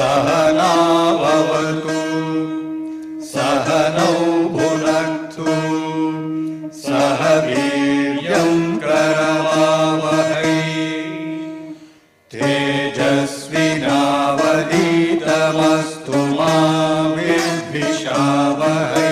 सहनावतु सहनौ भुनक्तु सह वीर्यं करवावहै तेजस्विनावधीतमस्तु मा विद्विषावहै।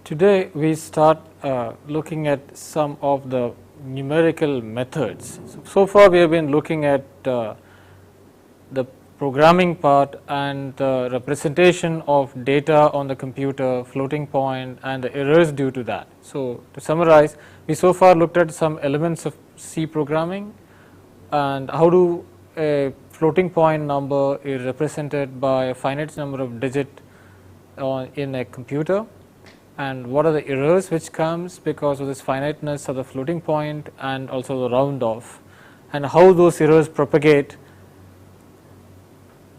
Today we start looking at some of the numerical methods. So far we have been looking at the programming part and the representation of data on the computer, floating point and the errors due to that. So to summarize, we so far looked at some elements of C programming and how do a floating point number is represented by a finite number of digits in a computer, and what are the errors which comes because of this finiteness of the floating point and also the round off, and how those errors propagate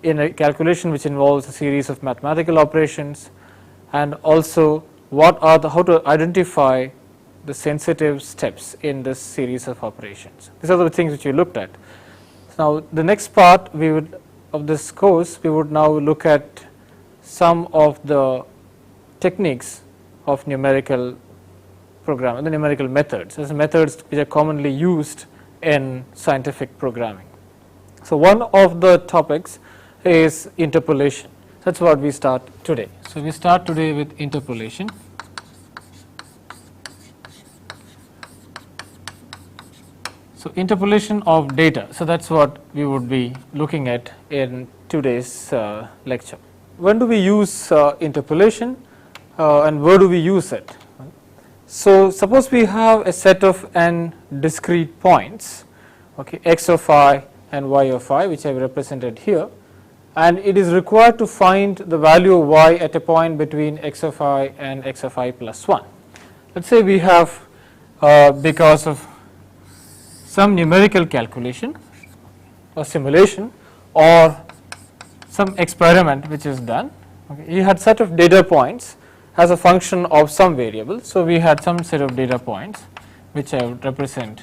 in a calculation which involves a series of mathematical operations, and also what are how to identify the sensitive steps in this series of operations. These are the things which we looked at. Now the next part of this course we would now look at some of the techniques of numerical programming, the numerical methods, as methods which are commonly used in scientific programming. So one of the topics is interpolation. That's what we start today. So we start today with interpolation. So interpolation of data. So that's what we would be looking at in today's lecture. When do we use interpolation? And where do we use it? So suppose we have a set of n discrete points, okay, x of I and y of I, which I have represented here, and it is required to find the value of y at a point between x of I and x of I plus 1. Let's say we have because of some numerical calculation or simulation or some experiment which is done, okay, you had set of data points as a function of some variable. So we had some set of data points which I would represent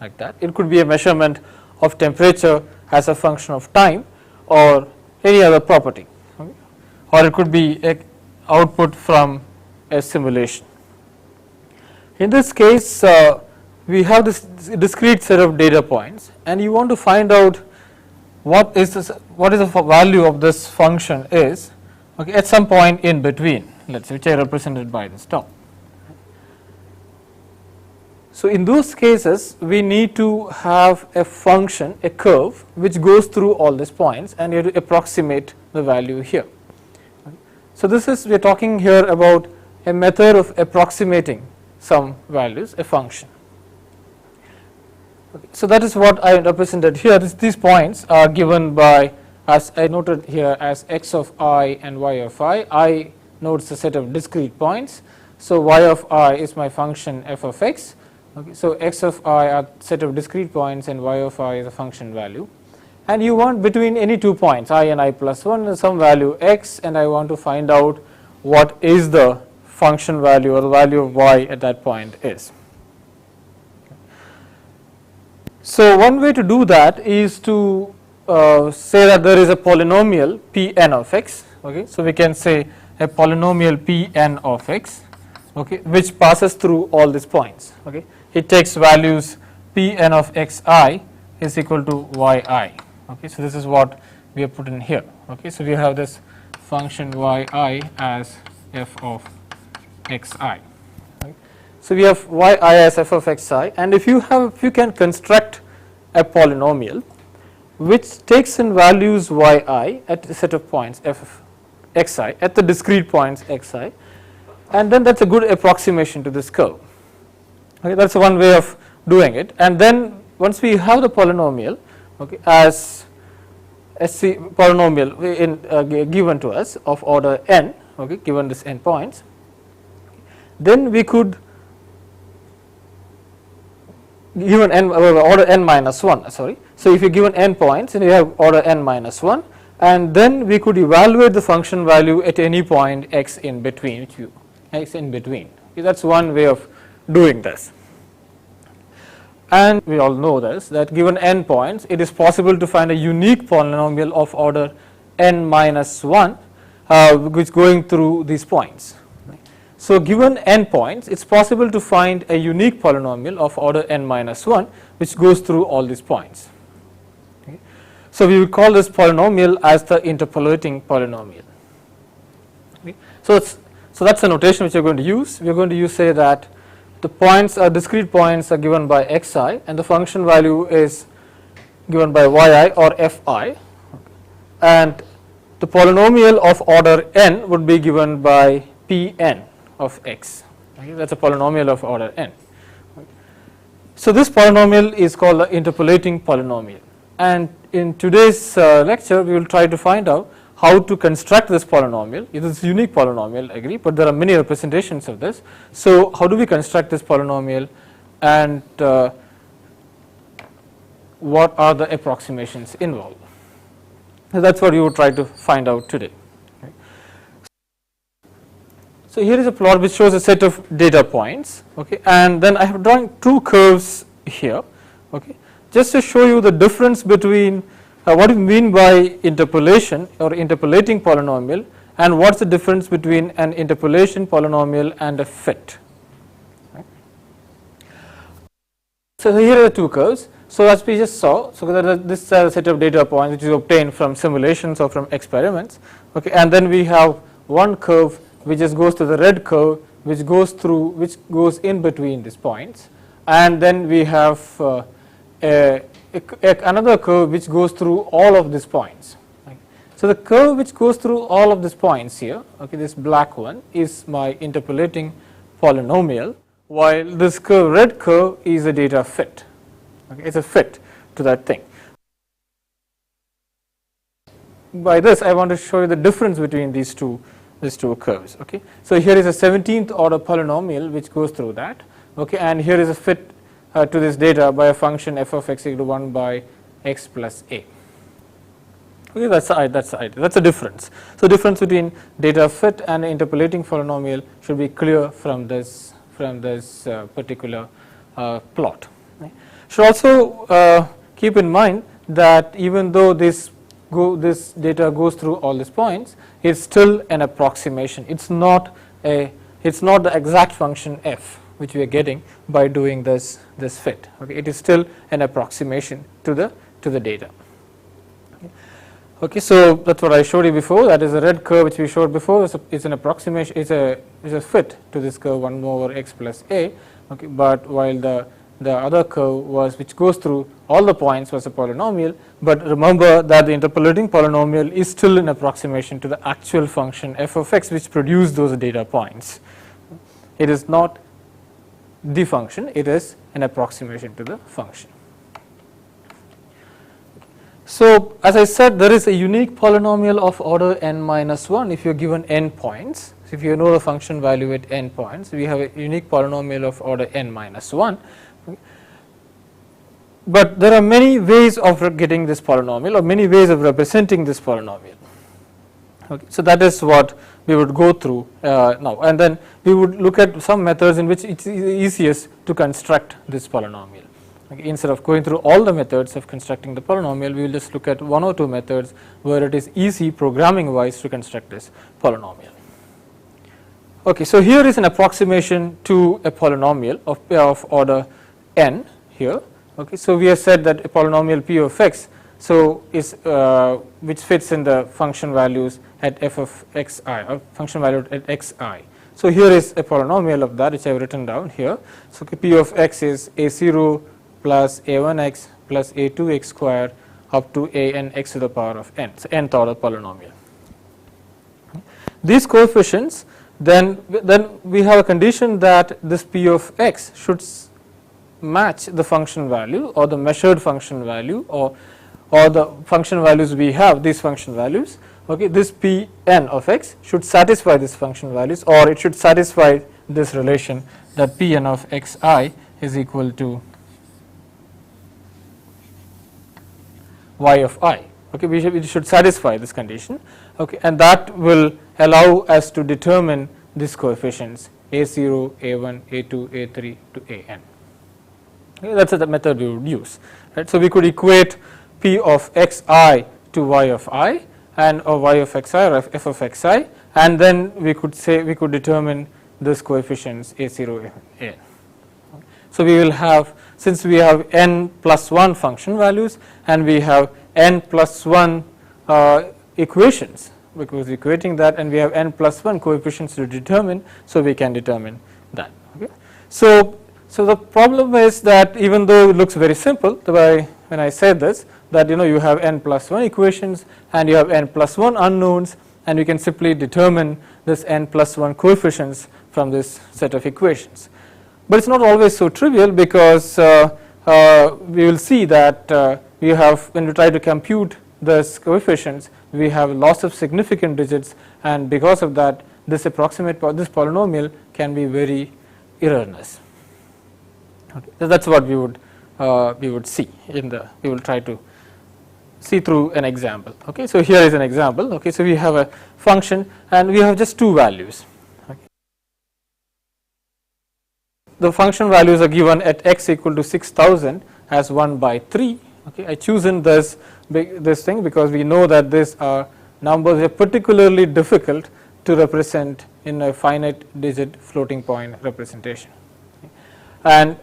like that. It could be a measurement of temperature as a function of time or any other property, okay, or it could be a output from a simulation. In this case we have this discrete set of data points and you want to find out what is the value of this function is, okay, at some point in between, let's say, which are represented by this top. So in those cases we need to have a function, a curve which goes through all these points and you have to approximate the value here. So this is, we are talking here about a method of approximating some values, a function. Okay. So that is what I represented here. These points are given by, as I noted here, as x of I and y of I. I notes a set of discrete points. So y of I is my function f of x. Okay. So x of I are set of discrete points and y of I is a function value. And you want between any 2 points, I and I plus 1, some value x, and I want to find out what is the function value or the value of y at that point is. So one way to do that is to say that there is a polynomial Pn of x. Okay, so we can say a polynomial Pn of x, okay, which passes through all these points. Okay, it takes values Pn of xi is equal to yi. Okay, so this is what we have put in here. Okay, so we have this function yi as f of xi. Right. So we have yi as f of xi, and if you can construct a polynomial which takes in values yi at a set of points f of xi at the discrete points xi, and then that's a good approximation to this curve. Okay, that's one way of doing it. And then once we have the polynomial, okay, as SC polynomial given to us of order n, okay, given this n points, then we could given n order n minus 1, sorry. So if you given n points and you have order n minus 1, and then we could evaluate the function value at any point x in between, Okay, that's one way of doing this. And we all know this, that given n points, it is possible to find a unique polynomial of order n minus 1 which going through these points. So given n points, it's possible to find a unique polynomial of order n minus 1 which goes through all these points. Okay. So we will call this polynomial as the interpolating polynomial. Okay. So that's the notation which we are going to use. We are going to use, say, that the points are discrete points are given by xi and the function value is given by yi or fi, and the polynomial of order n would be given by Pn of x. Okay, that's a polynomial of order n. So this polynomial is called the interpolating polynomial, and in today's lecture we will try to find out how to construct this polynomial. It is a unique polynomial, I agree, but there are many representations of this. So how do we construct this polynomial, and what are the approximations involved? So that's what you would try to find out today. Okay. So here is a plot which shows a set of data points, okay, and then I have drawn two curves here, okay, just to show you the difference between what we mean by interpolation or interpolating polynomial, and what's the difference between an interpolation polynomial and a fit. Right. So here are the two curves. So as we just saw, so this set of data points which is obtained from simulations or from experiments, okay, and then we have one curve which just goes to the red curve which goes in between these points, and then we have another curve which goes through all of these points. Right. So the curve which goes through all of these points here, okay, this black one is my interpolating polynomial, while this curve, red curve, is a data fit. Okay, it's a fit to that thing. By this I want to show you the difference between these two curves. Okay, so here is a 17th order polynomial which goes through that. Okay, and here is a fit to this data by a function f of x equal to 1 by x plus a. Okay, that's the idea. That's the difference. So difference between data fit and interpolating polynomial should be clear from this particular plot. Right. Should also keep in mind that even though this data goes through all these points, it's still an approximation. It's not the exact function f which we are getting by doing this fit. Okay, it is still an approximation to the data. Okay, so that's what I showed you before. That is a red curve which we showed before. It's an approximation. It's a fit to this curve 1 over x plus a. Okay, but while the other curve which goes through all the points was a polynomial. But remember that the interpolating polynomial is still an approximation to the actual function f of x which produced those data points. It is not the function, it is an approximation to the function. So as I said, there is a unique polynomial of order n minus 1 if you are given n points. So if you know the function value at n points, we have a unique polynomial of order n minus 1. But there are many ways of getting this polynomial, or many ways of representing this polynomial. Okay, so that is what we would go through now, and then we would look at some methods in which it is easiest to construct this polynomial. Okay, instead of going through all the methods of constructing the polynomial, we will just look at one or two methods where it is easy programming wise to construct this polynomial. Okay, so here is an approximation to a polynomial of order n here. Okay, so we have said that a polynomial p of x so is which fits in the function values at f of xi or function value at xi. So here is a polynomial of that which I have written down here. So p of x is a0 plus a1x plus a2x square up to a n x to the power of n, so nth order polynomial. These coefficients, then we have a condition that this p of x should match the function value or the measured function value or the function values we have, these function values. Okay, this p n of x should satisfy these function values, or it should satisfy this relation that p n of xi is equal to y of I. Okay, we should satisfy this condition. Okay, and that will allow us to determine these coefficients a0, a1, a2, a3 to an. Okay, that's the method we would use. Right, so we could equate p of xi to y of I and or y of xi or f of xi, and then we could say we could determine this coefficients a0, an. So we will have, since we have n plus 1 function values and we have n plus 1 equations, because equating that, and we have n plus 1 coefficients to determine, so we can determine that. Okay. So the problem is that even though it looks very simple, when I said this, that you have n plus 1 equations and you have n plus 1 unknowns, and you can simply determine this n plus 1 coefficients from this set of equations. But it's not always so trivial, because we will see that we have, when we try to compute this coefficients, we have loss of significant digits, and because of that this polynomial can be very erroneous. Okay. So that's what we would see in the, we will try to see through an example. Okay. So here is an example. Okay. So we have a function and we have just two values. The function values are given at x equal to 6000 as 1 by 3. Okay, I chosen this thing because we know that these are numbers that are particularly difficult to represent in a finite digit floating point representation. And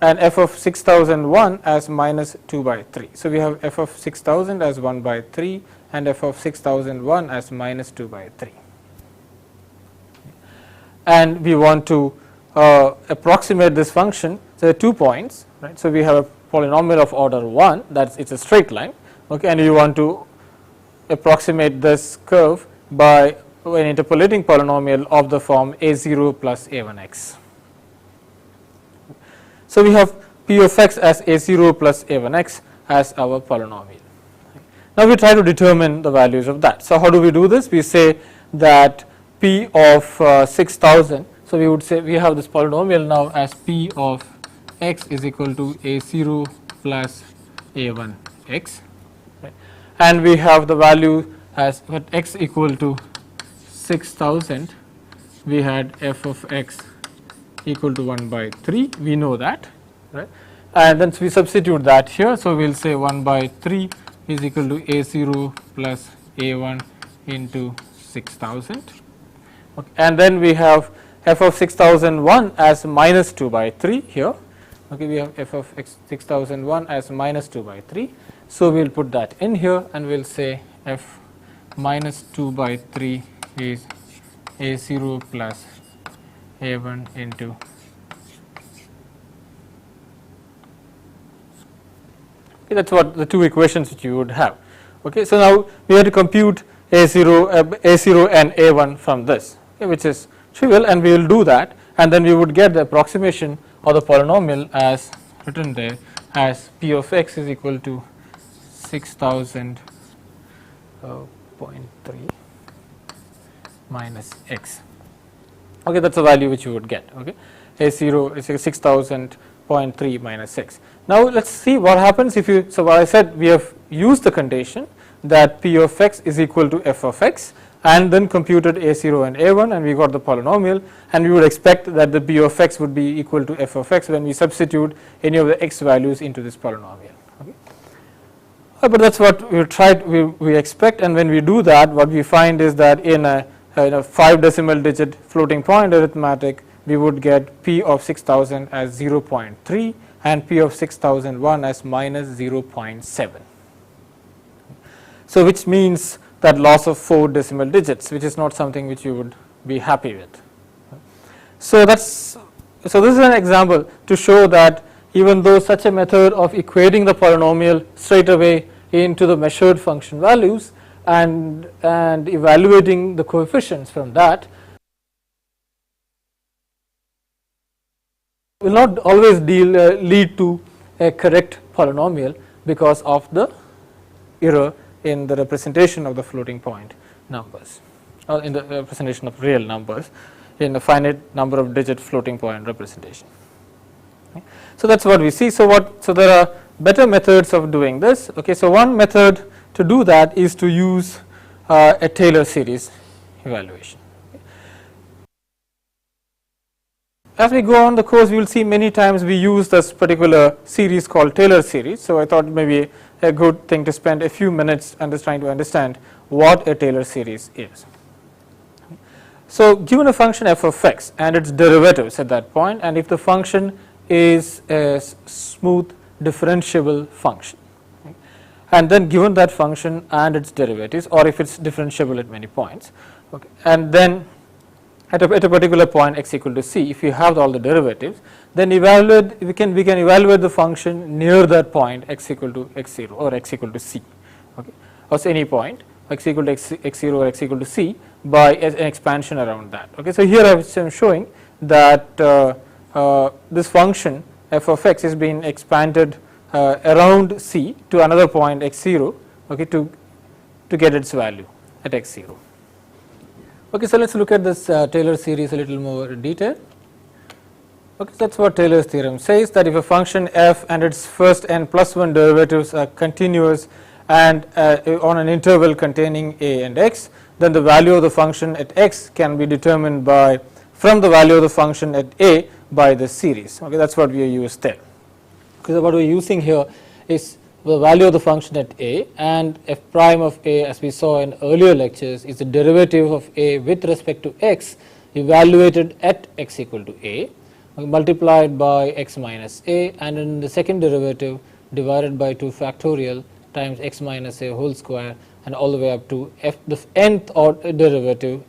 f of 6001 as minus 2 by 3. So we have f of 6000 as 1 by 3 and f of 6001 as minus 2 by 3. And we want to approximate this function. So there are 2 points, right? So we have a polynomial of order 1, that's it's a straight line. Okay, and you want to approximate this curve by an interpolating polynomial of the form a0 plus a1x. So we have p of x as a0 plus a1x as our polynomial. Now we try to determine the values of that. So how do we do this? We say that p of 6000. So we would say we have this polynomial now as p of x is equal to a0 plus a1x, right? And we have the value as at x equal to 6000, we had f of x equal to 1 by 3, we know that, right? And then we substitute that here, so we will say 1 by 3 is equal to a0 plus a1 into 6000, okay. And then we have f of 6001 as minus 2 by 3 here. Okay, we have f of x 6001 as minus 2 by 3. So we will put that in here and we will say f minus 2 by 3 is a0 plus a1 into. Okay, that's what the two equations which you would have. Okay, so now we have to compute a0 and a1 from this, okay, which is trivial, and we will do that, and then we would get the approximation of the polynomial as written there as p of x is equal to 6000.3 minus x. Okay, that's the value which you would get. Okay, a0 is 6000.3 minus x. Now let's see what happens if you. So what I said, we have used the condition that p of x is equal to f of x, and then computed a0 and a1, and we got the polynomial, and we would expect that the p of x would be equal to f of x when we substitute any of the x values into this polynomial. Okay. But that's what we expect, and when we do that, what we find is that in a 5 decimal digit floating point arithmetic, we would get p of 6000 as 0.3 and p of 6001 as minus 0.7. So which means that loss of 4 decimal digits, which is not something which you would be happy with. So this is an example to show that even though such a method of equating the polynomial straight away into the measured function values and evaluating the coefficients from that will not always lead to a correct polynomial because of the error in the representation of the floating point numbers, or in the representation of real numbers in a finite number of digit floating point representation. Okay. So that's what we see. So there are better methods of doing this. Okay, so one method to do that is to use a Taylor series evaluation. As we go on the course, we will see many times we use this particular series called Taylor series. So I thought maybe a good thing to spend a few minutes trying to understand what a Taylor series is. So given a function f of x and its derivatives at that point, and if the function is a smooth differentiable function, and then given that function and its derivatives, or if it's differentiable at many points, okay, and then at a particular point x equal to c, if you have all the derivatives, then we can evaluate the function near that point x equal to x0 or x equal to c, okay, or any point x equal to x0 or x equal to c by an expansion around that. Okay, so here I am showing that this function f of x is being expanded around c to another point x0, okay, to get its value at x0. Okay, so let's look at this Taylor series a little more in detail. Okay, so that's what Taylor's theorem says, that if a function f and its first n plus 1 derivatives are continuous and on an interval containing a and x, then the value of the function at x can be determined from the value of the function at a by this series. Okay, that's what we used there. Okay, so what we're using here is the value of the function at a, and f prime of a, as we saw in earlier lectures, is the derivative of a with respect to x evaluated at x equal to a, multiplied by x minus a, and in the second derivative divided by 2 factorial times x minus a whole square, and all the way up to the nth order derivative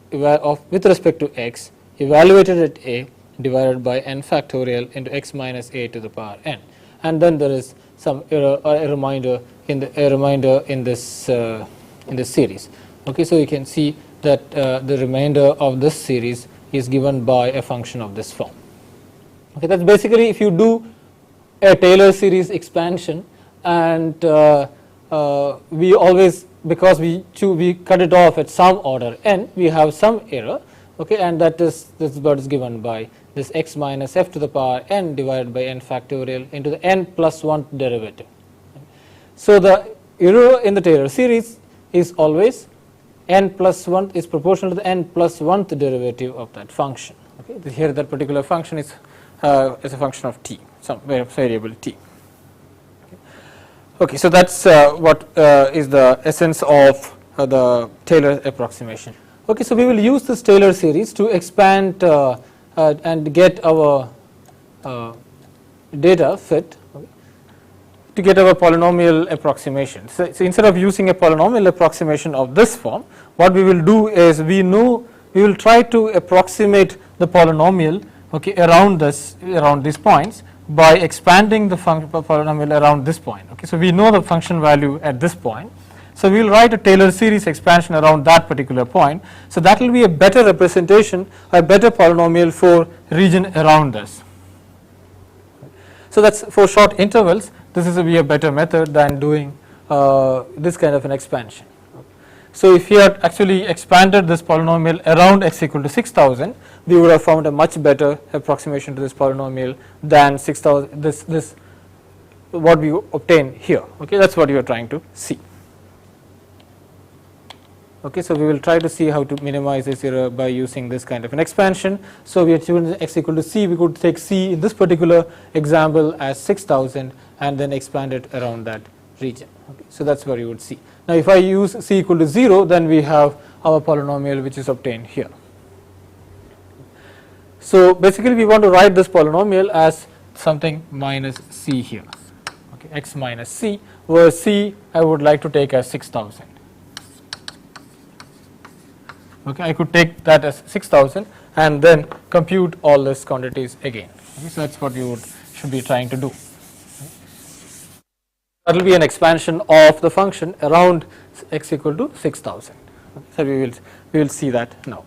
with respect to x evaluated at a divided by n factorial into x minus a to the power n, and then there is some error or a reminder in this series. Okay, so you can see that the remainder of this series is given by a function of this form. Okay, that's basically if you do a Taylor series expansion, and we always, because we cut it off at some order n, we have some error. Okay, and this is what is given by this x minus f to the power n divided by n factorial into the n plus 1 derivative. So the error in the Taylor series is always n plus 1 is proportional to the n plus 1th derivative of that function. Okay, here that particular function is a function of t, some variable t. Okay, so that's what is the essence of the Taylor approximation. Okay, so we will use this Taylor series to expand and get our data fit, okay, to get our polynomial approximation. So instead of using a polynomial approximation of this form, what we will do is we will try to approximate the polynomial, okay, around these points by expanding the polynomial around this point. Okay, so we know the function value at this point. So we will write a Taylor series expansion around that particular point. So that will be a better representation, a better polynomial for region around this. So that's for short intervals. This is a better method than doing this kind of an expansion. So if you had actually expanded this polynomial around x equal to 6000, we would have found a much better approximation to this polynomial than 6000. This what we obtain here. Okay, that's what you are trying to see. Okay, so we will try to see how to minimize this error by using this kind of an expansion. So we are choosing x equal to c. We could take c in this particular example as 6000 and then expand it around that region. Okay, so that's where you would see. Now if I use c equal to 0, then we have our polynomial which is obtained here. So basically we want to write this polynomial as something minus c here. Okay, x minus c, where c I would like to take as 6000. Okay, I could take that as 6000 and then compute all these quantities again. Okay, so that's what you should be trying to do. That will be an expansion of the function around x equal to 6000. Okay, so we will see that now.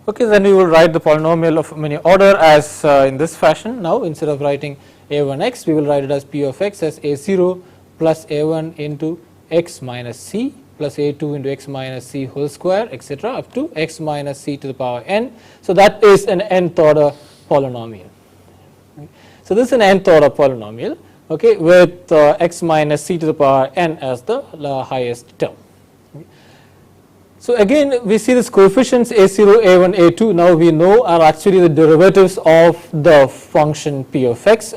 Okay, then we will write the polynomial of many order as in this fashion. Now instead of writing a1x, we will write it as p of x as a0 plus a1 into x minus c plus a2 into x minus c whole square, etc., up to x minus c to the power n. So that is an nth order polynomial. Okay. So this is an nth order polynomial, okay, with x minus c to the power n as the highest term. Okay. So again we see these coefficients a0, a1, a2 now we know are actually the derivatives of the function p of x,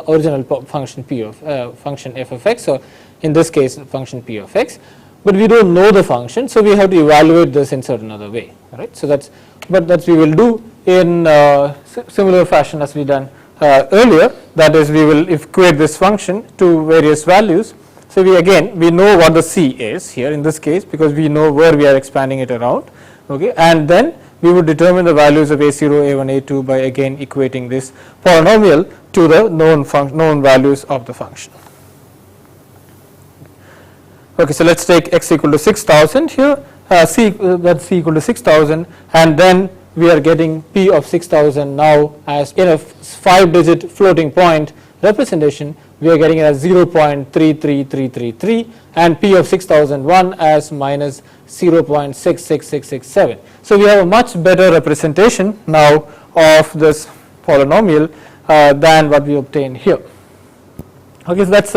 original function p of function f of x, or in this case function p of x, but we don't know the function, so we have to evaluate this in certain other way, right. So that's we will do in similar fashion as we done earlier, that is we will equate this function to various values. So we know what the c is here in this case because we know where we are expanding it around, okay, and then we would determine the values of a0, a1, a2 by again equating this polynomial to the known values of the function. Okay, so let's take x equal to 6000 here, that's c equal to 6000, and then we are getting p of 6000 now as in a 5-digit floating point representation. We are getting it as 0.33333 and p of 6001 as minus 0.66667. So we have a much better representation now of this polynomial than what we obtained here. Okay, so that's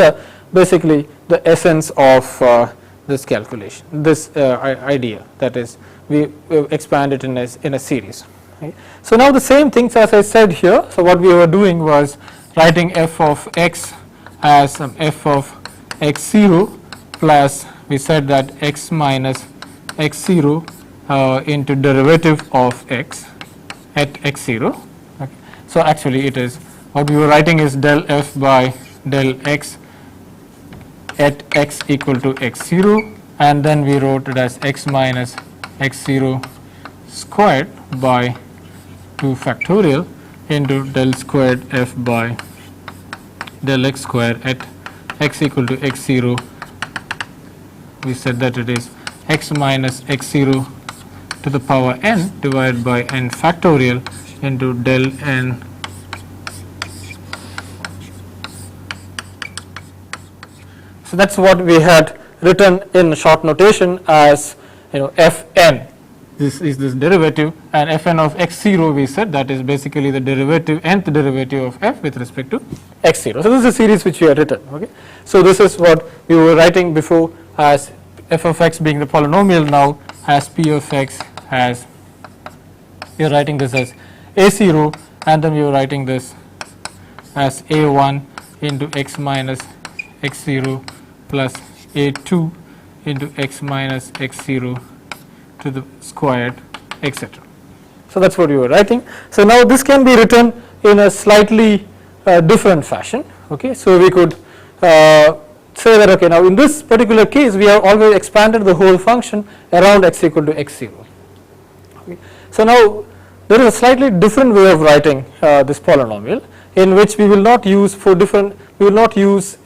basically the essence of this calculation, this idea, that is we expand it in a series. Okay. So now the same things as I said here. So what we were doing was writing f of x as f of x0 plus we said that x minus x0 into derivative of x at x0. Okay. So actually it is what we were writing is del f by del x at x equal to x0, and then we wrote it as x minus x0 squared by 2 factorial into del squared f by del x square at x equal to x0. We said that it is x minus x0 to the power n divided by n factorial into del n So that's what we had written in short notation as fn. This is this derivative, and fn of x0 we said that is basically the derivative, nth derivative of f with respect to x0. So this is a series which we have written. Okay. So this is what we were writing before as f of x being the polynomial, now as p of x as we are writing this as a0, and then we were writing this as a1 into x minus x0 plus a2 into x minus x0 to the squared, etc. So that's what you were writing. So now this can be written in a slightly different fashion. Okay, so we could say that okay, now in this particular case we have always expanded the whole function around x equal to x0. Okay. So now there is a slightly different way of writing this polynomial, in which we will not use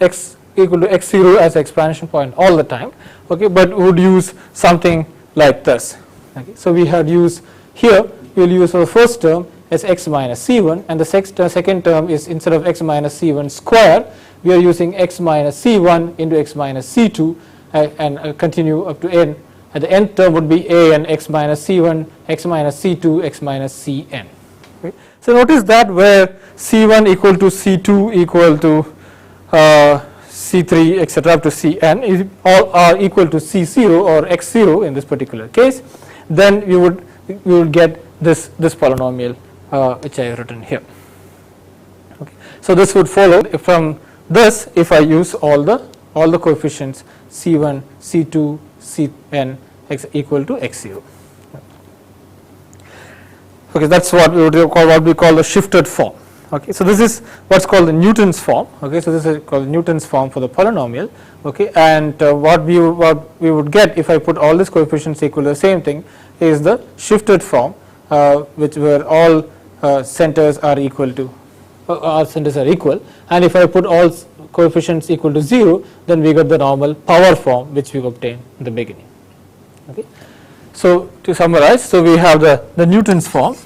x equal to x0 as expansion point all the time, okay, but would use something like this. Okay. So we had used here, we will use for the first term as x minus c1, and the second term is instead of x minus c1 square, we are using x minus c1 into x minus c2 and continue up to n. At the nth term would be a and x minus c1, x minus c2, x minus cn. Okay. So notice that where c1 equal to c2 equal to c3 etc. up to cn all are equal to c0 or x0 in this particular case, then we would get this polynomial which I have written here. Okay. So this would follow from this if I use all the coefficients c1, c2, cn x equal to x0. Okay, that's what we call the shifted form. Okay, so this is what's called the Newton's form. Okay, so this is called Newton's form for the polynomial. Okay, and what we would get if I put all these coefficients equal to the same thing is the shifted form, which where all centers are equal to and if I put all coefficients equal to 0, then we get the normal power form which we obtained in the beginning. Okay, so to summarize, so we have the Newton's form.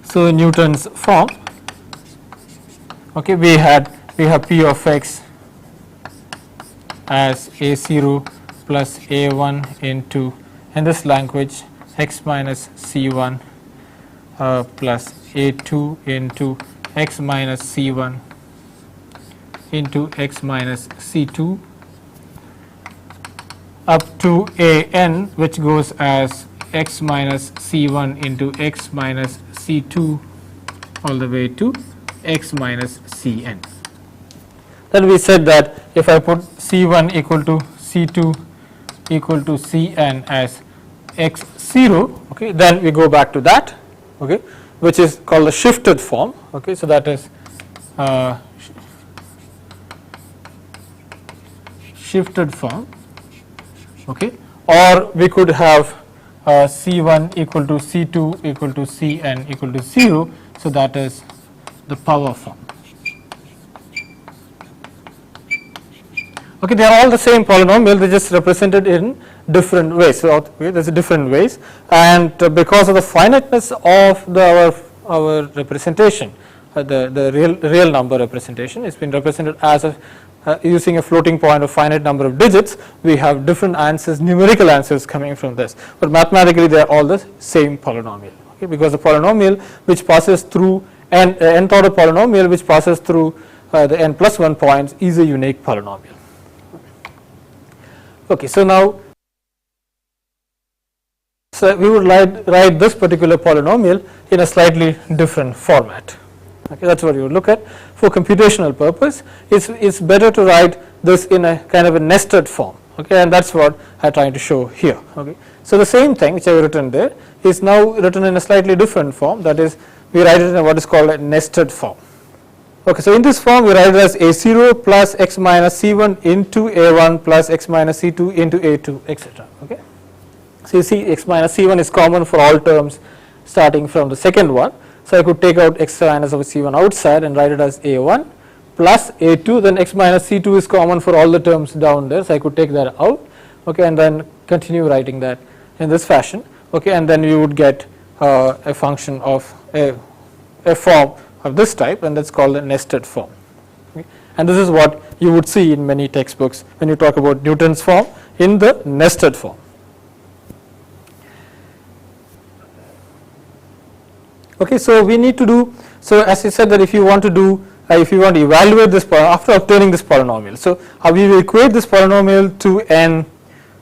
So Newton's form, okay, we have p of x as a0 plus a1 into, in this language, x minus c1 plus a2 into x minus c1 into x minus c2 up to an, which goes as x minus c1 into x minus c2 all the way to x minus cn. Then we said that if I put c1 equal to c2 equal to cn as x0, okay, then we go back to that, okay, which is called the shifted form. Okay, so that is shifted form. Okay, or we could have c1 equal to c2 equal to cn equal to 0, so that is the power form. Okay, they are all the same polynomial, they just represented in different ways. So okay, there's different ways, and because of the finiteness of our representation, the real number representation is been represented as a using a floating point of finite number of digits. We have different answers, numerical answers coming from this, but mathematically they are all the same polynomial. Okay, because the polynomial which passes through nth order polynomial which passes through the n plus 1 points is a unique polynomial. Okay, so now we would write this particular polynomial in a slightly different format. Okay, that's what you would look at. For computational purpose, it's better to write this in a kind of a nested form. Okay, and that's what I'm trying to show here. Okay, so the same thing which I have written there is now written in a slightly different form. That is, we write it in what is called a nested form. Okay, so in this form we write it as a0 plus x minus c1 into a1 plus x minus c2 into a2, etc. Okay, so you see x minus c1 is common for all terms starting from the second one. So I could take out x minus of c1 outside and write it as a1 plus a2, then x minus c2 is common for all the terms down there, so I could take that out, okay, and then continue writing that in this fashion, okay, and then you would get a function of a form of this type, and that's called a nested form. Okay. And this is what you would see in many textbooks when you talk about Newton's form in the nested form. Okay, so we need to do, so as I said that if you want to evaluate this after obtaining this polynomial, so how we will equate this polynomial to n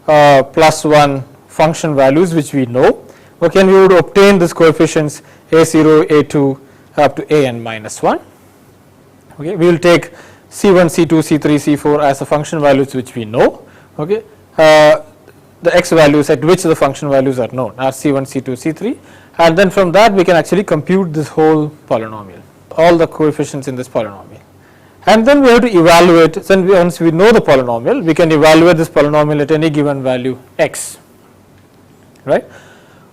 plus 1 function values which we know, okay, and we would obtain this coefficients a0, a2 up to an minus 1. Okay, we will take c1, c2, c3, c4 as the function values which we know. Okay, the x values at which the function values are known are c1, c2, c3, and then from that we can actually compute this whole polynomial, all the coefficients in this polynomial, and then we have to evaluate. Then once we know the polynomial, we can evaluate this polynomial at any given value x, right?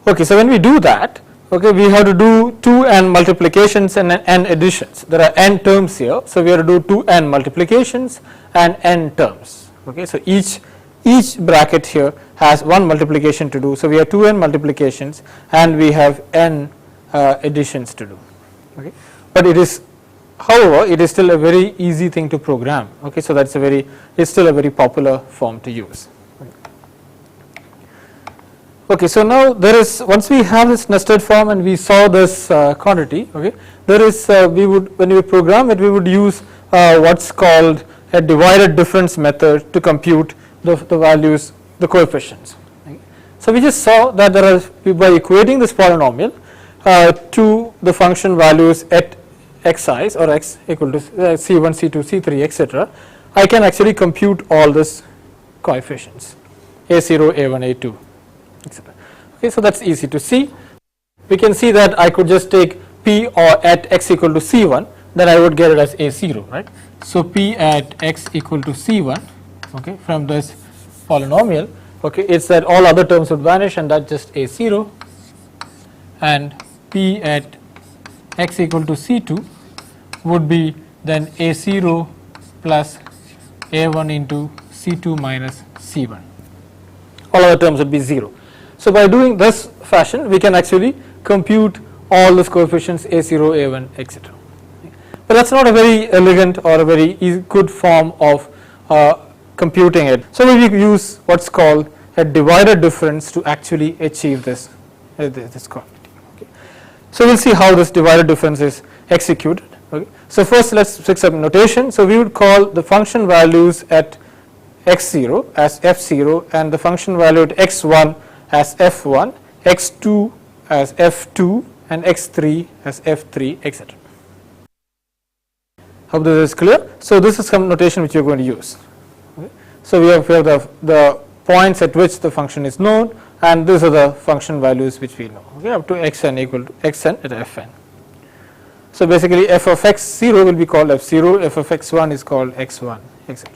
Okay, so when we do that, okay, we have to do 2n multiplications and n additions. There are n terms here, so we have to do 2n multiplications and n terms. Okay, so each bracket here has one multiplication to do, so we have 2n multiplications and we have n additions to do. Okay, but it is, however, it is still a very easy thing to program. Okay, so that's it's still a very popular form to use. Okay, so now there is, once we have this nested form and we saw this quantity, okay, there is when we program it, we would use what's called a divided difference method to compute the values, the coefficients. Okay. So we just saw that there are, by equating this polynomial to the function values at xi's or x equal to c1, c2, c3, etc., I can actually compute all these coefficients a0, a1, a2, etc. Okay, so that's easy to see. We can see that I could just take P or at x equal to C1, then I would get it as A0, right. So, P at x equal to C1, okay, from this polynomial, okay, it's that all other terms would vanish and that just A0, and P at x equal to C2 would be then A0 plus A1 into C2 minus C1. All other terms would be 0. So, by doing this fashion, we can actually compute all these coefficients A0, A1, etc. But that is not a very elegant or a very good form of computing it. So, we use what is called a divided difference to actually achieve this quantity. Okay. So, we will see how this divided difference is executed. Okay. So, first let us fix up notation. So, we would call the function values at x0 as f0 and the function value at x1 as f1, x2 as f2 and x3 as f3, etc. Hope this is clear. So, this is some notation which you are going to use. Okay. So, we have here the points at which the function is known, and these are the function values which we know, okay, up to xn equal to xn at fn. So, basically f of x0 will be called f0, f of x1 is called x1, etc.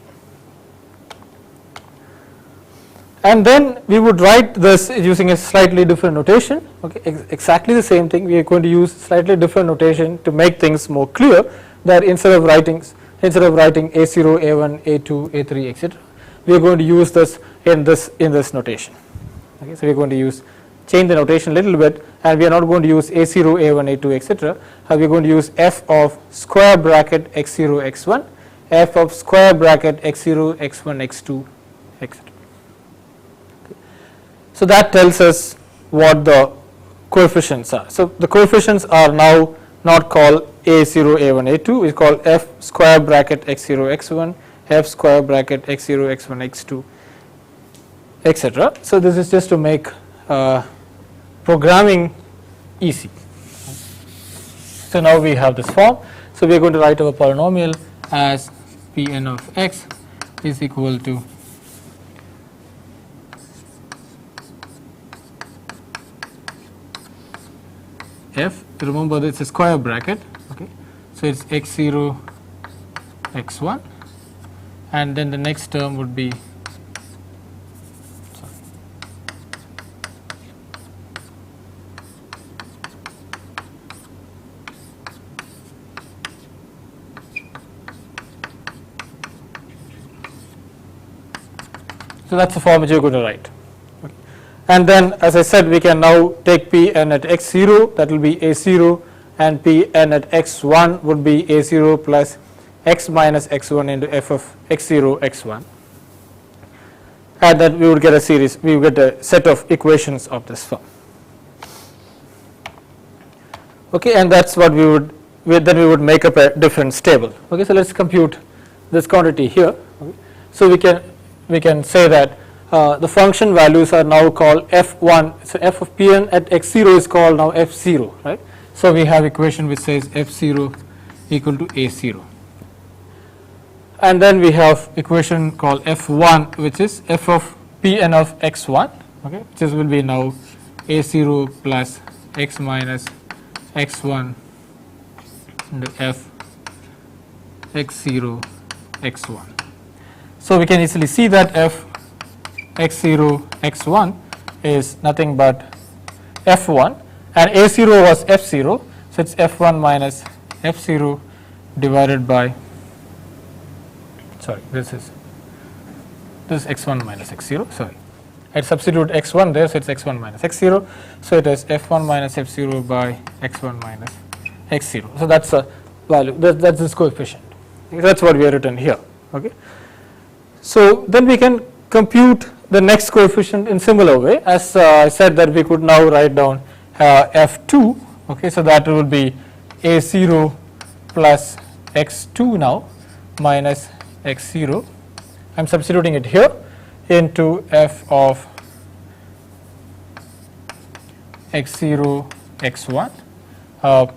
And then we would write this using a slightly different notation, okay, exactly the same thing. We are going to use slightly different notation to make things more clear, that instead of writing A0, A1, A2, A3, etc., we are going to use this in this notation. Okay, so we are going to change the notation a little bit, and we are not going to use A0, A1, A2, etc. We are going to use f of square bracket x0, x1, f of square bracket x0, x1, x2, etc. So, that tells us what the coefficients are. So, the coefficients are now not called A0, A1, A2, we call f square bracket x0, x1, f square bracket x0, x1, x2, etc. So, this is just to make programming easy. So, now we have this form. So, we are going to write our polynomial as Pn of x is equal to f, remember this is a square bracket, okay. So, it is x0, x1, and then the next term would be, so that is the form which you are going to write. And then, as I said, we can now take Pn at x0, that will be A0, and Pn at x1 would be A0 plus x minus x1 into f of x0, x1, and then we would get a series, we would get a set of equations of this form. Okay, and that is what then we would make up a difference table. Okay, so let us compute this quantity here. Okay. So, we can say that the function values are now called f1. So, f of Pn at x0 is called now f0, right. So, we have equation which says f0 equal to A0, and then we have equation called f1 which is f of Pn of x1, okay, which will be now A0 plus x minus x1 into f x0 x1. So, we can easily see that f x0 x1 is nothing but f1, and A0 was f0. So, it is f1 minus f0 divided by, sorry, this is x1 minus x0, sorry, I substitute x1 there, so it is x1 minus x0. So, it is f1 minus f0 by x1 minus x0. So, that is a value, that is this coefficient, that is what we have written here. Okay. So, then we can compute the next coefficient in similar way, as I said that we could now write down f2, okay. So, that would be A0 plus x2 now minus x0, I am substituting it here into f of x0 x1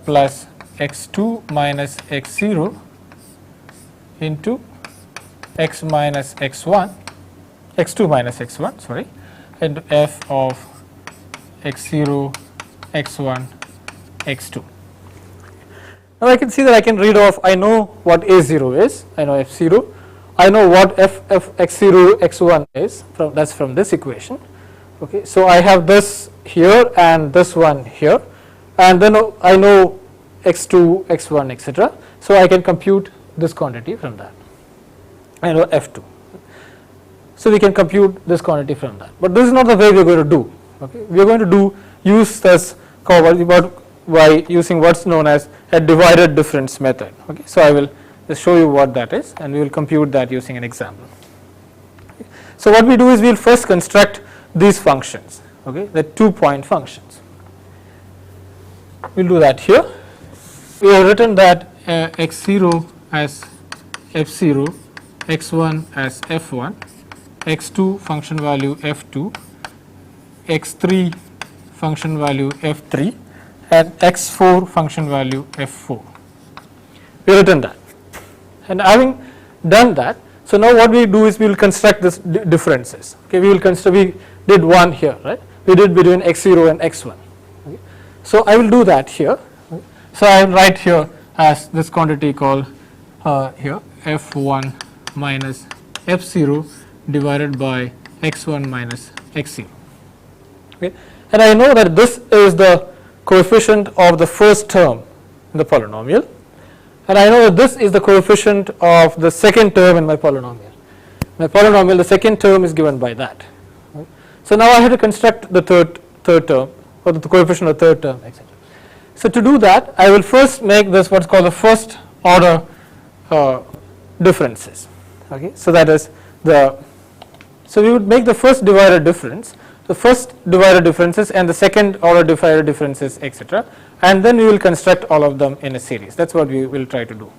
plus x2 minus x0 into x minus x1, x2 minus x1, sorry, into f of x0 x1 x2. Now I can see that I can read off, I know what A0 is, I know F0, I know what f x0 x1 is, that is from this equation. Okay. So I have this here and this one here, and then I know x2, x1, etc. So I can compute this quantity from that. I know F2. So we can compute this quantity from that. But this is not the way we are going to do. Okay. We are going to use this by using what is known as a divided difference method. Okay. So I will just show you what that is, and we will compute that using an example. Okay. So what we do is we will first construct these functions, okay, the 2-point functions. We will do that here. We have written that x0 as f0, x1 as f1, x2 function value f2, x3 function value f3, and x4 function value f4. We have written that, and having done that, so now what we do is we will construct this differences. Okay, we did one here, right? We did between x0 and x1. Okay. So I will do that here. Okay. So I will write here as this quantity called here f1 minus f0 divided by x1 minus x0. Okay. And I know that this is the coefficient of the first term in the polynomial, and I know that this is the coefficient of the second term in my polynomial. My polynomial, the second term is given by that. Right. So now I have to construct the third term, or the coefficient of the third term, etc. So to do that, I will first make this what is called the first order differences. Okay. So that is so we would make the first divided difference, the first divided differences and the second order divided differences, etc. And then we will construct all of them in a series. That is what we will try to do.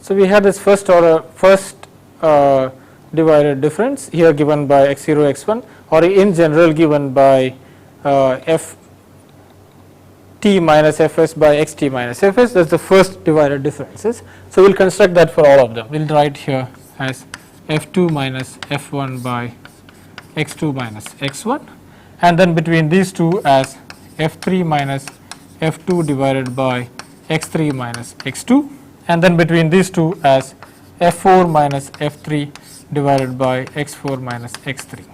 So we have this first order, divided difference here given by x0, x1, or in general given by f t minus fs by xt minus fs. That is the first divided differences. So we will construct that for all of them. We will write here as f2 minus f1 by x2 minus x1, and then between these two as f3 minus f2 divided by x3 minus x2, and then between these two as f4 minus f3 divided by x4 minus x3.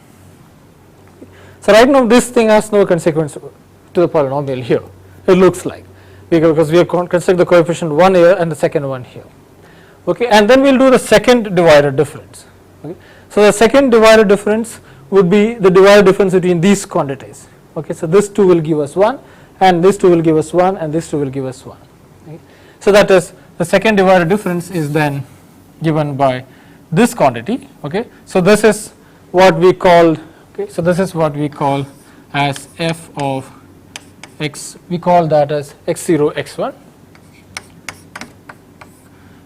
So right now this thing has no consequence to the polynomial here, it looks like, because we have constructed the coefficient one here and the second one here. Okay. And then we will do the second divided difference. Okay. So the second divided difference would be the divided difference between these quantities. Okay. So this 2 will give us 1, and this 2 will give us 1, and this 2 will give us 1. Okay. So that is the second divided difference is then given by this quantity. Okay. So this is what we call, okay, so this is what we call as f of x, we call that as x0, x1,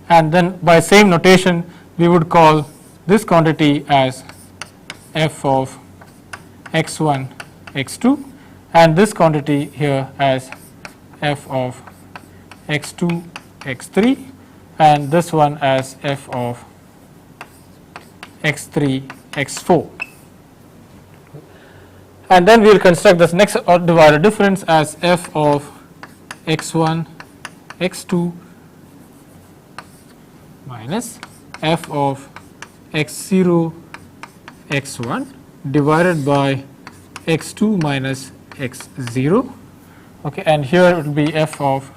and then by same notation we would call this quantity as f of x1, x2, and this quantity here as f of x2, x3, and this one as f of x3, x4. And then we will construct this next divided difference as f of x1, x2 minus f of x0, x1 divided by x2 minus x0. Okay, and here it will be f of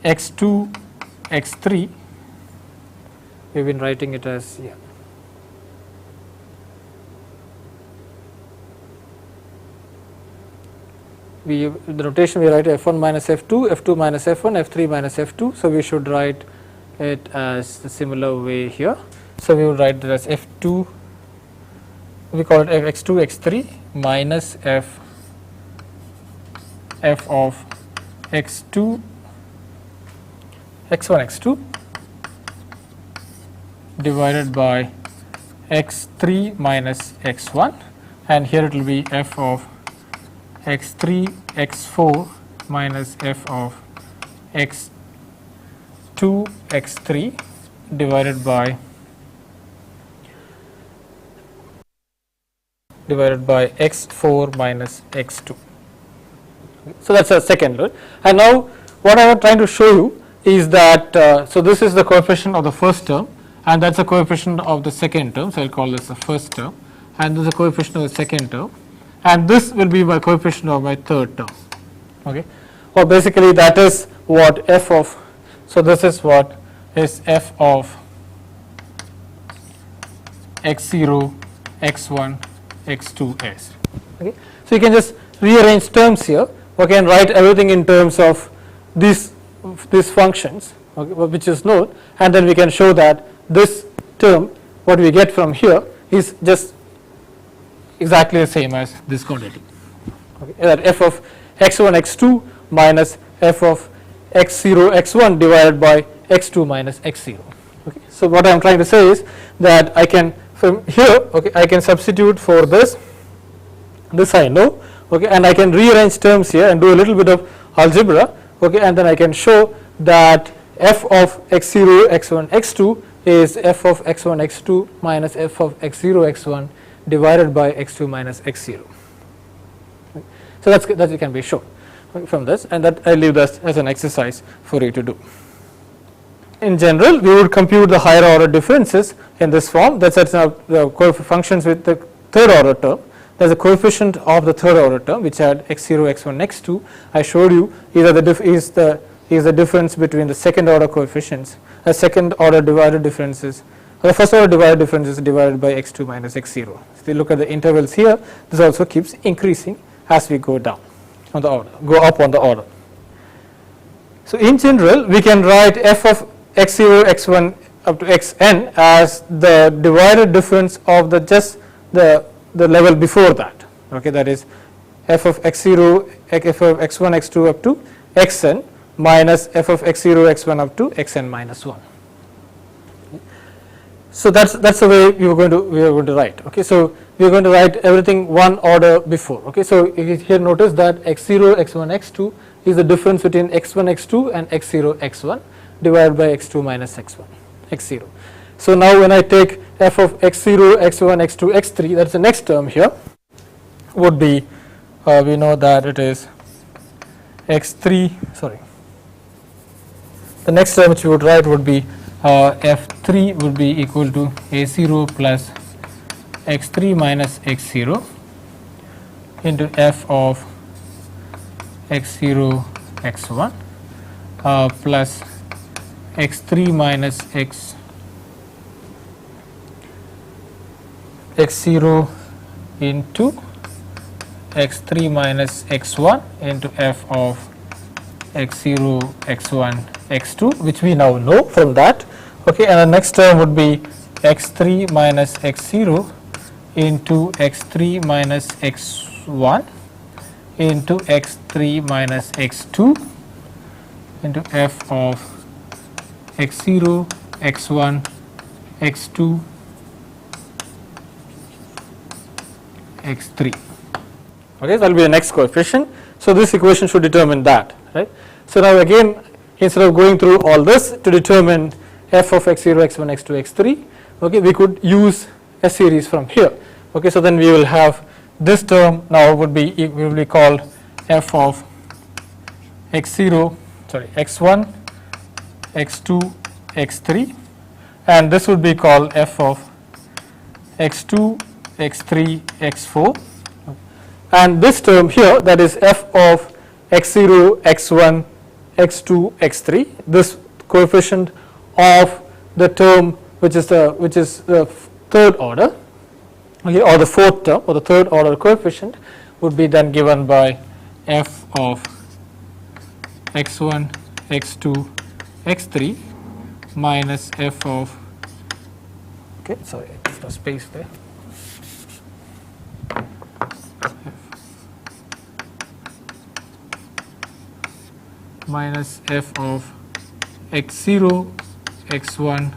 x2, x3. We have been writing it as, yeah. The notation we write f1 minus f2, f2 minus f1, f3 minus f2. So we should write it as the similar way here. So we will write it as f2, we call it x2, x3 minus f of x2, x1, x2 divided by x3 minus x1, and here it will be f of x3, x4 minus f of x2, x3 divided by x4 minus x2. So that is a second rule. And now what I am trying to show you is that, so this is the coefficient of the first term, and that's the coefficient of the second term, so I will call this the first term, and this is the coefficient of the second term, and this will be my coefficient of my third term. Okay. Or basically that is what f of, so this is what is f of x0, x1, x2 is. Okay. So you can just rearrange terms here, okay, and write everything in terms of these functions, okay, which is known, and then we can show that this term, what we get from here, is just exactly the same as this quantity. Okay. That f of x1 x2 minus f of x0 x1 divided by x2 minus x0. Okay. So what I am trying to say is that I can from here, okay, I can substitute for this I know, okay, and I can rearrange terms here and do a little bit of algebra, okay, and then I can show that f of x0 x1 x2 is f of x1 x2 minus f of x0 x1 divided by x2 minus x0. Okay. So that it can be shown, okay, from this, and that I leave this as an exercise for you to do. In general, we would compute the higher order differences in this form. That's the functions with the third order term. There is a coefficient of the third order term which had x0, x1, x2. I showed you is the difference between the second order coefficients, second order divided differences, or the first order divided differences divided by x2 minus x0. If you look at the intervals here, this also keeps increasing as we go down on the order, go up on the order. So in general, we can write f of x0, x1 up to xn as the divided difference of the just the level before that. Okay, that is f of x0, f of x1, x2 up to xn minus f of x0, x1 up to xn minus 1. So that's the way we are going to write. Okay, so we are going to write everything one order before. Okay, so here notice that x0, x1, x2 is the difference between x1, x2 and x0, x1 divided by x2 minus x0. So now when I take f of x0, x1, x2, x3, that's the next term here, would be we know that it is x3, sorry, the next term which we would write would be f3 would be equal to a0 plus x3 minus x0 into f of x0, x1 plus x3 minus x0 into x3 minus x1 into f of x0, x1, x2, which we now know from that. Okay, and the next term would be x3 minus x0 into x3 minus x1 into x3 minus x2 into f of x0, x1, x2, x3. Okay, that will be the next coefficient. So this equation should determine that, right? So now again, instead of going through all this to determine f of x0, x1, x2, x3, okay, we could use a series from here. Okay, so then we will have this term now would be called f of x0, sorry, x1, x2, x3, and this would be called f of x2, x3, x4, and this term here, that is f of x0, x1, x2, x3, this coefficient of the term which is the third order, okay, or the fourth term or the third order coefficient would be then given by f of x1, x2, x3 minus f of, okay, sorry, there's no space there, minus f of x0, x1,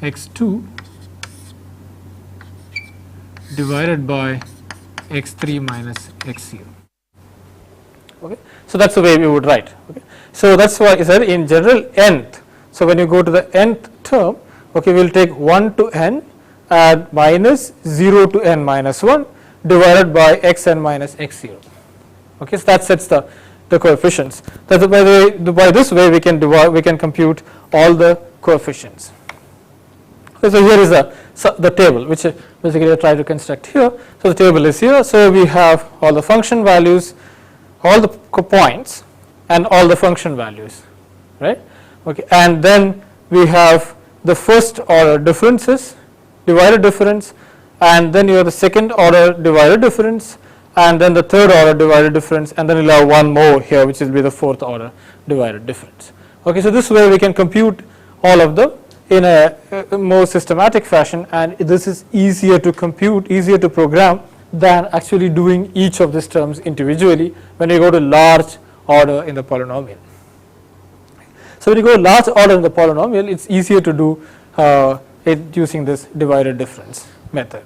x2 divided by x3 minus x0. Okay, so that's the way we would write. Okay, so that's why I said in general nth. So when you go to the nth term, okay, we will take 1 to n and minus 0 to n minus 1 divided by xn minus x0. Okay, so that sets the the coefficients. That's by this way we can compute all the coefficients. Okay, so here is the table which basically I try to construct here. So the table is here. So we have all the function values, all the points, and all the function values, right? Okay, and then we have the first order differences, divided difference, and then you have the second order divided difference, and then the third order divided difference, and then you'll have one more here which will be the fourth order divided difference. Okay, so this way we can compute all of them in a more systematic fashion, and this is easier to compute, easier to program than actually doing each of these terms individually when you go to large order in the polynomial. So when you go large order in the polynomial, it's easier to do it using this divided difference method.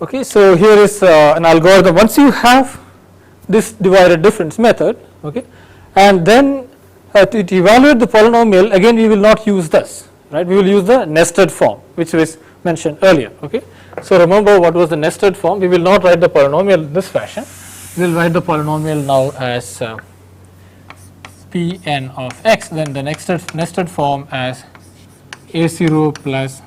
Okay, so here is an algorithm. Once you have this divided difference method, okay, and then to evaluate the polynomial, again we will not use this, right? We will use the nested form which was mentioned earlier. Okay, so remember what was the nested form. We will not write the polynomial in this fashion. We will write the polynomial now as Pn of x, then the nested form as a0 plus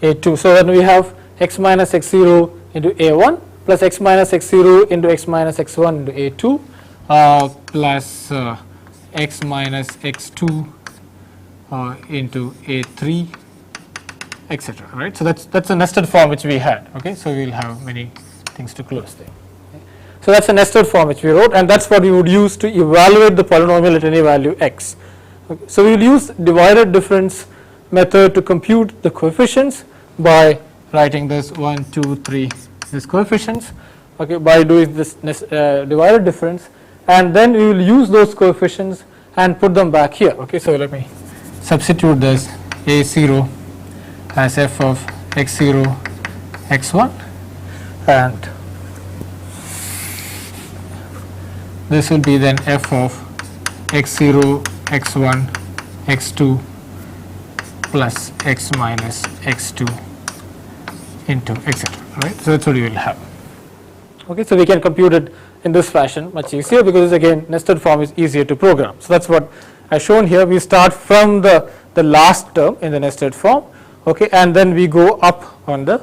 a2. So then we have x minus x0 into a1 plus x minus x0 into x minus x1 into a2 plus x minus x2 into a3, etc. Right. So that's a nested form which we had. Okay. So we will have many things to close there. Okay. So that's a nested form which we wrote, and that's what we would use to evaluate the polynomial at any value x. Okay. So we will use divided difference method to compute the coefficients by writing this 1, 2, 3 these coefficients, okay, by doing this divided difference, and then we will use those coefficients and put them back here. Okay, so let me substitute this a0 as f of x0 x1, and this will be then f of x0 x1 x2 plus x minus x2 into etc. Right. So that's what you will have. Okay, so we can compute it in this fashion much easier because again nested form is easier to program. So that's what I shown here. We start from the last term in the nested form, okay, and then we go up on the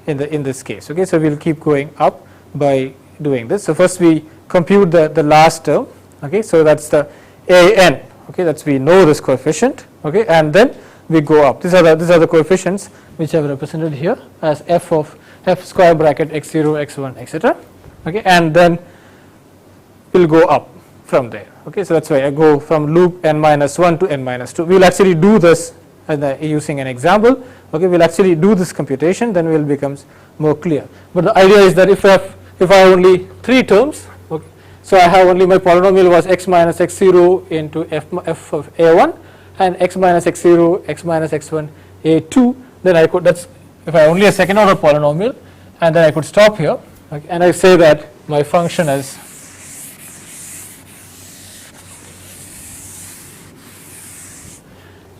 in this case. Okay, so we'll keep going up by doing this. So first we compute the last term. Okay, so that's the an. Okay, that's we know this coefficient. Okay, and then we go up. These are the coefficients which I have represented here as f of f square bracket x0 x1 etc. Okay, and then we'll go up from there. Okay, so that's why I go from loop n minus 1 to n minus 2. We will actually do this using an example. Okay, we'll actually do this computation, then it will becomes more clear. But the idea is that if I have only 3 terms, okay, so I have only my polynomial was x minus x0 into f of a1 and x minus x0 x minus x1 a2, then I could, that's if I only a second order polynomial, and then I could stop here, okay, and I say that my function is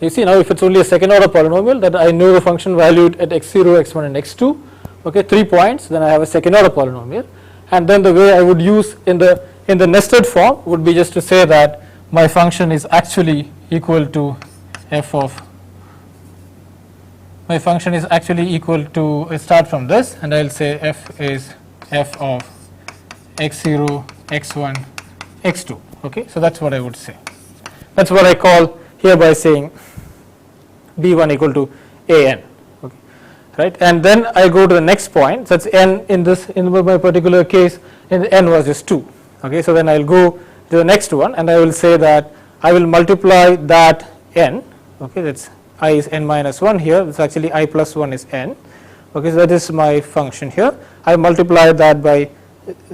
you see now if it's only a second order polynomial, that I know the function valued at x0 x1 and x2, okay, 3 points, then I have a second order polynomial, and then the way I would use in the nested form would be just to say that my function is actually equal to f of my function is actually equal to, I start from this and I will say f is f of x0 x1 x2. Okay, so that's what I would say. That's what I call here by saying b1 equal to an. Okay, right, and then I go to the next point. That's n in my particular case, and n was just 2. Okay, so then I will go to the next one and I will say that I will multiply that n. Okay, that's I is n minus 1 here. It's actually I plus 1 is n. Okay, so that is my function here. I multiply that by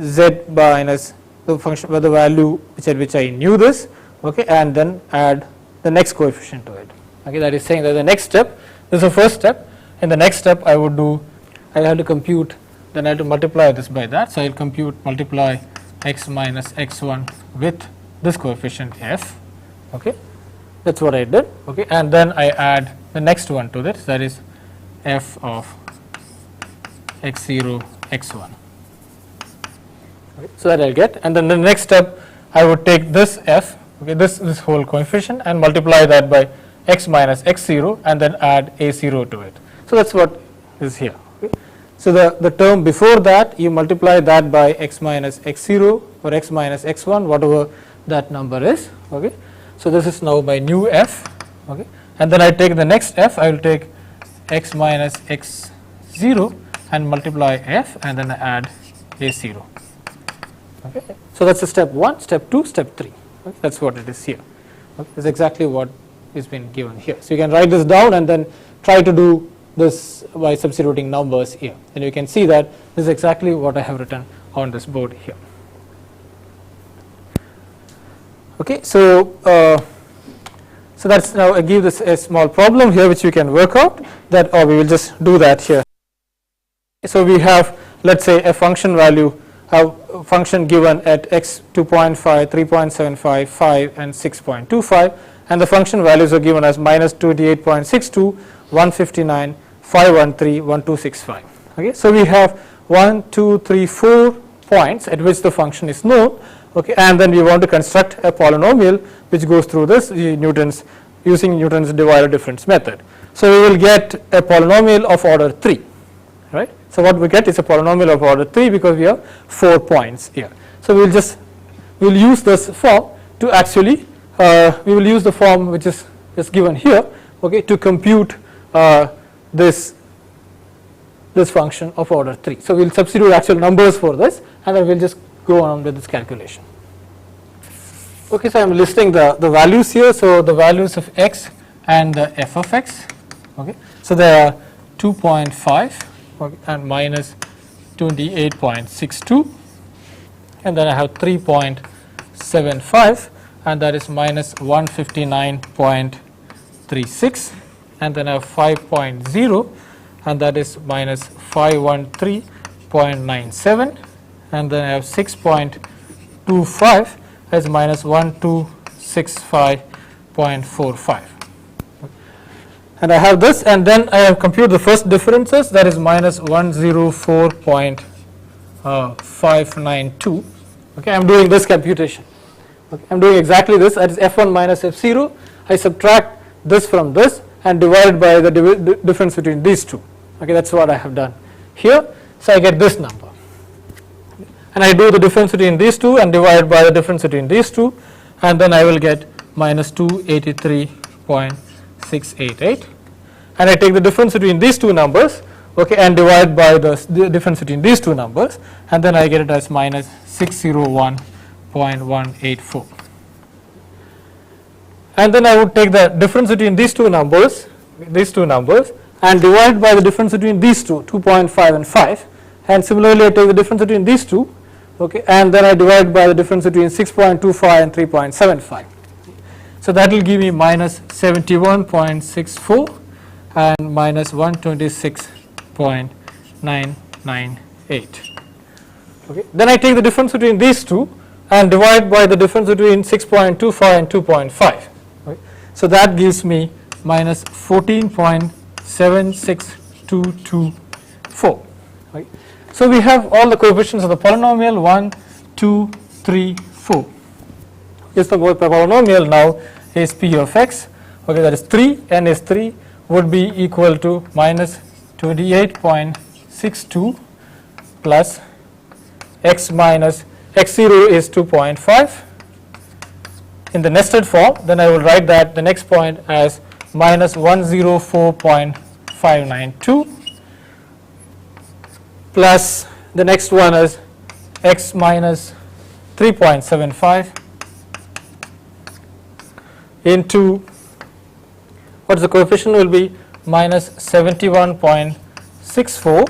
z minus the function by the value which I knew this. Okay, and then add the next coefficient to it. Okay, that is saying that the next step, this is the first step. In the next step, I have to compute. Then I have to multiply this by that. So I will multiply x minus x1 with this coefficient f. Okay, that's what I did. Okay, and then I add the next one to this, that is f of x0 x1. Okay, so that I'll get, and then the next step I would take this f, okay, this whole coefficient, and multiply that by x minus x0 and then add a0 to it. So that's what is here. Okay. So the term before that, you multiply that by x minus x0 or x minus x1, whatever that number is. Okay. So this is now my new f. Okay. And then I take the next f, I will take x minus x0 and multiply f and then I add a0. Okay. So that's the step 1, step 2, step 3. Okay. That's what it is here. Okay. That's exactly what is been given here. So you can write this down and then try to do this by substituting numbers here. And you can see that this is exactly what I have written on this board here. Okay, so so that's now I give this a small problem here which you can work out that, or we will just do that here. So we have, let's say, a function value, a function given at x 2.5, 3.75, 5 and 6.25, and the function values are given as minus 28.62, 159, 513, 1265. Okay, so we have 1, 2, 3, 4 points at which the function is known. Okay, and then we want to construct a polynomial which goes through this using Newton's divided difference method. So we will get a polynomial of order 3, right? So what we get is a polynomial of order 3 because we have 4 points here. So we will use this form to actually we will use the form which is given here, okay, to compute this function of order 3. So we will substitute actual numbers for this and then we will just go on with this calculation. Okay, so I am listing the values here. So the values of x and the f of x. Okay, so there are 2.5 okay, and minus 28.62, and then I have 3.75 and that is minus 159.36, and then I have 5.0 and that is minus 513.97, and then I have 6.25 as minus 1265.45. And I have this, and then I have computed the first differences, that is minus 104.592. Okay, I am doing this computation. Okay, I am doing exactly this, that is f1 minus f0. I subtract this from this and divide it by the difference between these two. Okay, that's what I have done here. So I get this number. And I do the difference between these two and divide by the difference between these two, and then I will get minus 283.688, and I take the difference between these two numbers, okay, and divide by the difference between these two numbers, and then I get it as minus 601.184. And then I would take the difference between these two numbers and divide by the difference between these two, 2.5 and 5, and similarly I take the difference between these two, okay, and then I divide by the difference between 6.25 and 3.75. So that will give me minus 71.64 and minus 126.998. Okay. Then I take the difference between these two and divide by the difference between 6.25 and 2.5. Okay. So that gives me minus 14.76224. Okay. So we have all the coefficients of the polynomial 1, 2, 3, 4. Yes, the polynomial now is p of x. Okay, that is 3, n is 3, would be equal to minus 28.62 plus x minus x0 is 2.5 in the nested form. Then I will write that the next point as minus 104.592 plus the next one is x minus 3.75 into what is the coefficient will be minus 71.64.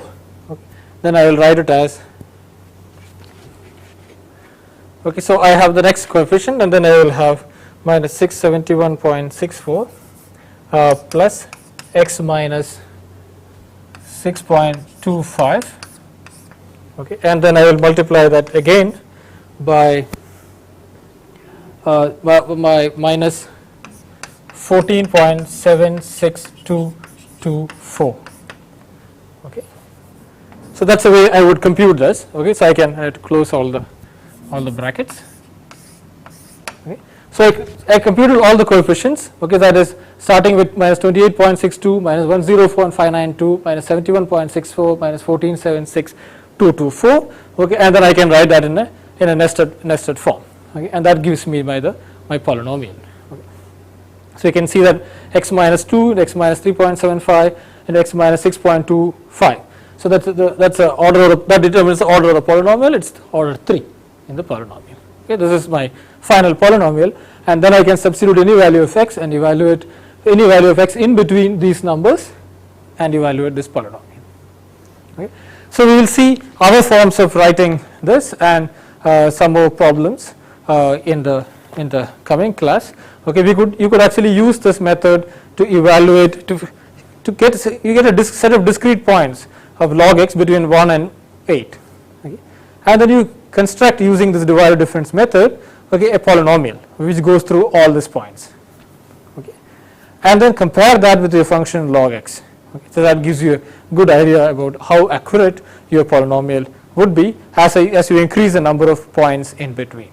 Okay. Then I will write it as, okay, so I have the next coefficient and then I will have minus 671.64 plus x minus 6.25, okay, and then I will multiply that again by my minus 14.76224. Okay. So that's the way I would compute this. Okay. So I have to close all the brackets. Okay. So I computed all the coefficients. Okay. That is starting with minus 28.62, minus 104.592, minus 71.64, minus 14.76224. Okay. And then I can write that in a nested form. Okay. And that gives me my polynomial. Okay. So you can see that x minus 2, and x minus 3.75, and x minus 6.25. So that determines the order of the polynomial. It's order 3 in the polynomial. Okay. This is my final polynomial, and then I can substitute any value of x and evaluate any value of x in between these numbers and evaluate this polynomial. Okay. So we will see other forms of writing this and some more problems in the coming class. Okay, you could actually use this method to evaluate you get a set of discrete points of log x between 1 and 8. Okay. And then you construct using this divided difference method, okay, a polynomial which goes through all these points. Okay. And then compare that with your function log x. Okay. So that gives you a good idea about how accurate your polynomial would be as you increase the number of points in between.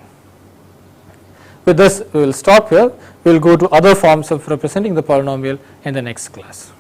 With this, we will stop here. We will go to other forms of representing the polynomial in the next class.